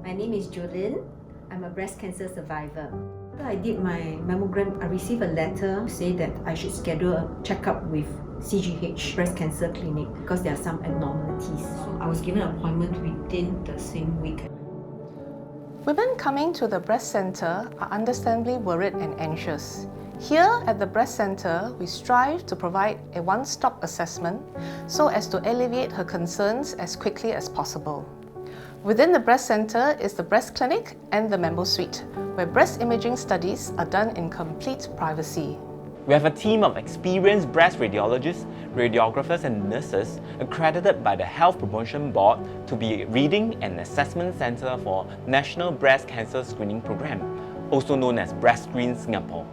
My name is Jolene. I'm a breast cancer survivor. After I did my mammogram, I received a letter to say that I should schedule a checkup with CGH breast cancer clinic because there are some abnormalities. So I was given an appointment within the same week. Women coming to the breast center are understandably worried and anxious. Here at the breast center, we strive to provide a one-stop assessment so as to alleviate her concerns as quickly as possible. Within the breast center is the breast clinic and the mammo suite, where breast imaging studies are done in complete privacy. We have a team of experienced breast radiologists, radiographers and nurses accredited by the Health Promotion Board to be a reading and assessment center for National Breast Cancer Screening Program, also known as Breast Screen Singapore.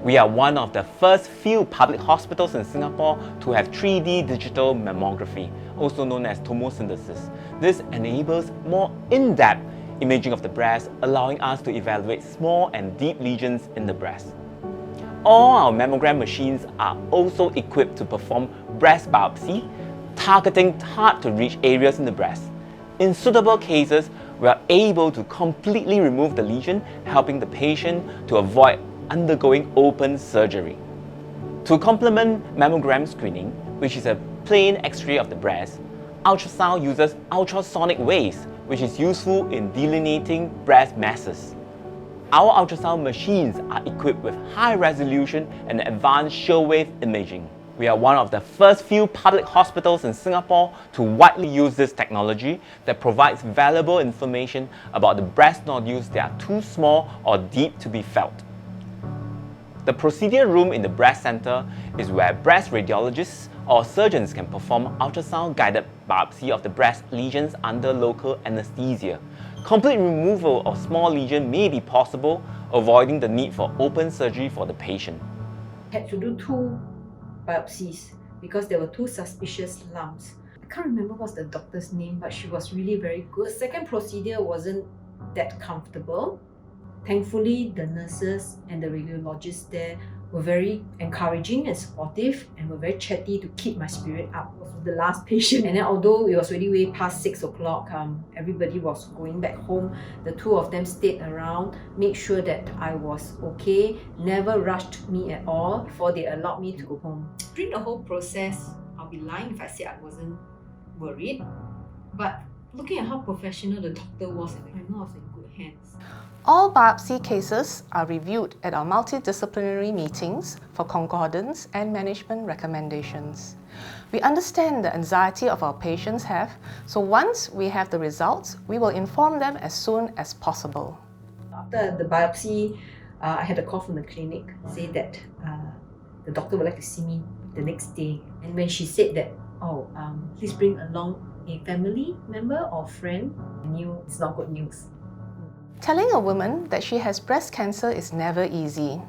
We are one of the first few public hospitals in Singapore to have 3D digital mammography, also known as tomosynthesis. This enables more in-depth imaging of the breast, allowing us to evaluate small and deep lesions in the breast. All our mammogram machines are also equipped to perform breast biopsy, targeting hard-to-reach areas in the breast. In suitable cases, we are able to completely remove the lesion, helping the patient to avoid undergoing open surgery. To complement mammogram screening, which is a plain X-ray of the breast, ultrasound uses ultrasonic waves, which is useful in delineating breast masses. Our ultrasound machines are equipped with high resolution and advanced shortwave imaging. We are one of the first few public hospitals in Singapore to widely use this technology that provides valuable information about the breast nodules that are too small or deep to be felt. The procedure room in the breast center is where breast radiologists or surgeons can perform ultrasound-guided biopsy of the breast lesions under local anesthesia. Complete removal of small lesion may be possible, avoiding the need for open surgery for the patient. I had to do 2 biopsies because there were 2 suspicious lumps. I can't remember what's the doctor's name, but she was really very good. The second procedure wasn't that comfortable. Thankfully, the nurses and the radiologists there were very encouraging and supportive and were very chatty to keep my spirit up. I was the last patient, and then although it was already way past 6 o'clock, everybody was going back home. The 2 of them stayed around, made sure that I was okay, never rushed me at all before they allowed me to go home. During the whole process, I'll be lying if I say I wasn't worried, but looking at how professional the doctor was, I know I was in good hands. All biopsy cases are reviewed at our multidisciplinary meetings for concordance and management recommendations. We understand the anxiety of our patients have, so once we have the results, we will inform them as soon as possible. After the biopsy, I had a call from the clinic say that the doctor would like to see me the next day. And when she said that, please bring along a family member or friend, I knew it's not good news. Telling a woman that she has breast cancer is never easy.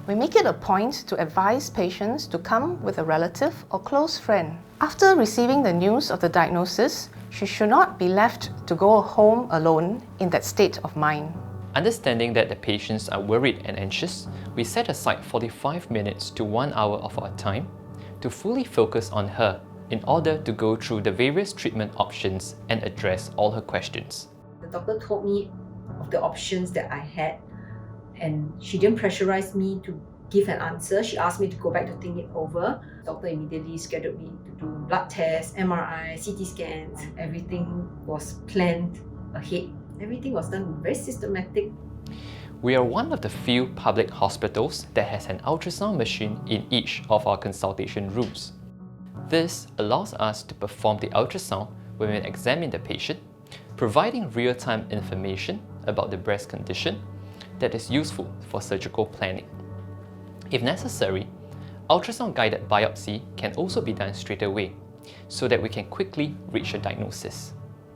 We make it a point to advise patients to come with a relative or close friend. After receiving the news of the diagnosis, she should not be left to go home alone in that state of mind. Understanding that the patients are worried and anxious, we set aside 45 minutes to 1 hour of our time to fully focus on her in order to go through the various treatment options and address all her questions. The doctor told me of the options that I had, and she didn't pressurize me to give an answer. She asked me to go back to think it over. The doctor immediately scheduled me to do blood tests, MRI, CT scans. Everything was planned ahead. Everything was done very systematic. We are one of the few public hospitals that has an ultrasound machine in each of our consultation rooms. This allows us to perform the ultrasound when we examine the patient, providing real-time information about the breast condition that is useful for surgical planning. If necessary, ultrasound-guided biopsy can also be done straight away, so that we can quickly reach a diagnosis.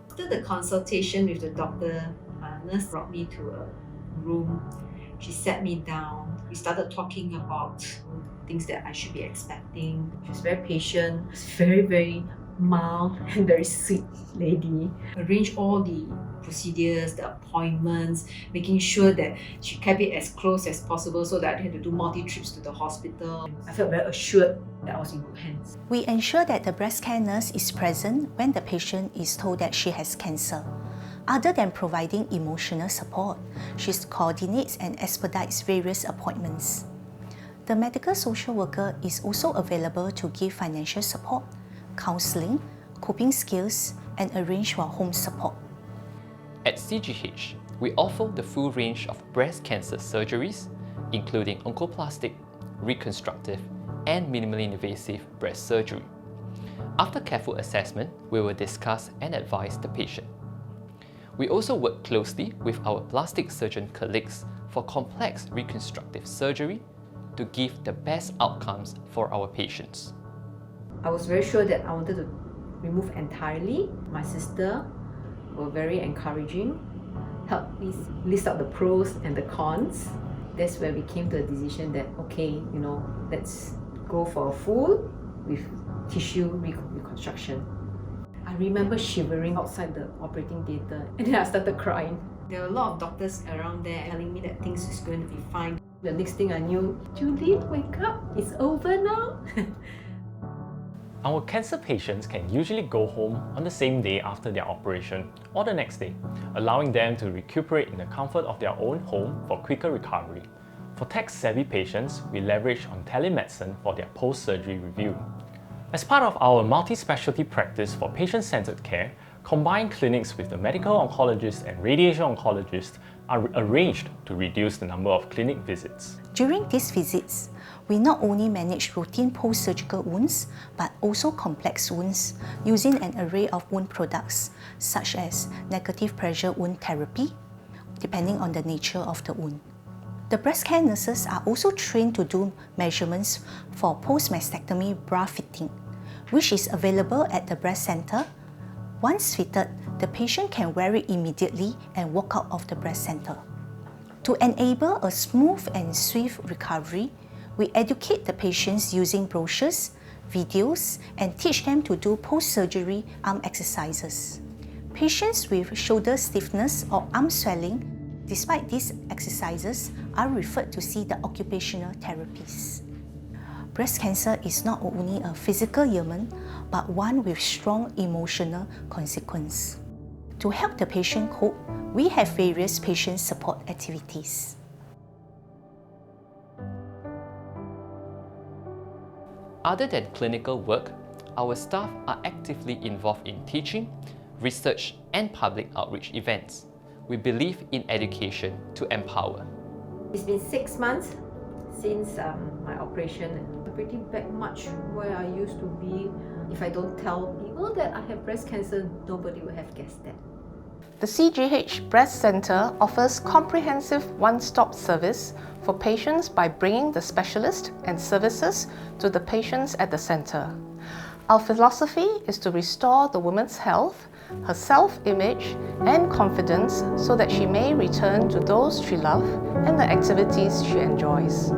After the consultation with the doctor, a nurse brought me to a room. She sat me down. We started talking about things that I should be expecting. She was very patient, very, very mild and very sweet lady. Arranged all the procedures, the appointments, making sure that she kept it as close as possible so that I didn't have to do multi-trips to the hospital. I felt very assured that I was in good hands. We ensure that the breast care nurse is present when the patient is told that she has cancer. Other than providing emotional support, she coordinates and expedites various appointments. The medical social worker is also available to give financial support, counselling, coping skills, and arrange for home support. At CGH, we offer the full range of breast cancer surgeries, including oncoplastic, reconstructive, and minimally invasive breast surgery. After careful assessment, we will discuss and advise the patient. We also work closely with our plastic surgeon colleagues for complex reconstructive surgery to give the best outcomes for our patients. I was very sure that I wanted to remove entirely. My sister were very encouraging, helped me list out the pros and the cons. That's where we came to a decision that, okay, let's go for a full with tissue reconstruction. I remember shivering outside the operating theatre, and then I started crying. There were a lot of doctors around there telling me that things is going to be fine. The next thing I knew, Julie, wake up, it's over now. Our cancer patients can usually go home on the same day after their operation or the next day, allowing them to recuperate in the comfort of their own home for quicker recovery. For tech-savvy patients, we leverage on telemedicine for their post-surgery review. As part of our multi-specialty practice for patient-centered care, combined clinics with the medical oncologist and radiation oncologist are arranged to reduce the number of clinic visits. During these visits, we not only manage routine post-surgical wounds, but also complex wounds using an array of wound products such as negative pressure wound therapy, depending on the nature of the wound. The breast care nurses are also trained to do measurements for post-mastectomy bra fitting, which is available at the breast center. Once fitted, the patient can wear it immediately and walk out of the breast center. To enable a smooth and swift recovery, we educate the patients using brochures, videos, and teach them to do post-surgery arm exercises. Patients with shoulder stiffness or arm swelling, despite these exercises, are referred to see the occupational therapists. Breast cancer is not only a physical ailment, but one with strong emotional consequence. To help the patient cope, we have various patient support activities. Other than clinical work, our staff are actively involved in teaching, research, and public outreach events. We believe in education to empower. It's been 6 months since my operation. I'm pretty back much where I used to be. If I don't tell people that I have breast cancer, nobody would have guessed that. The CGH Breast Centre offers comprehensive one-stop service for patients by bringing the specialist and services to the patients at the centre. Our philosophy is to restore the woman's health, her self-image and confidence so that she may return to those she loves and the activities she enjoys.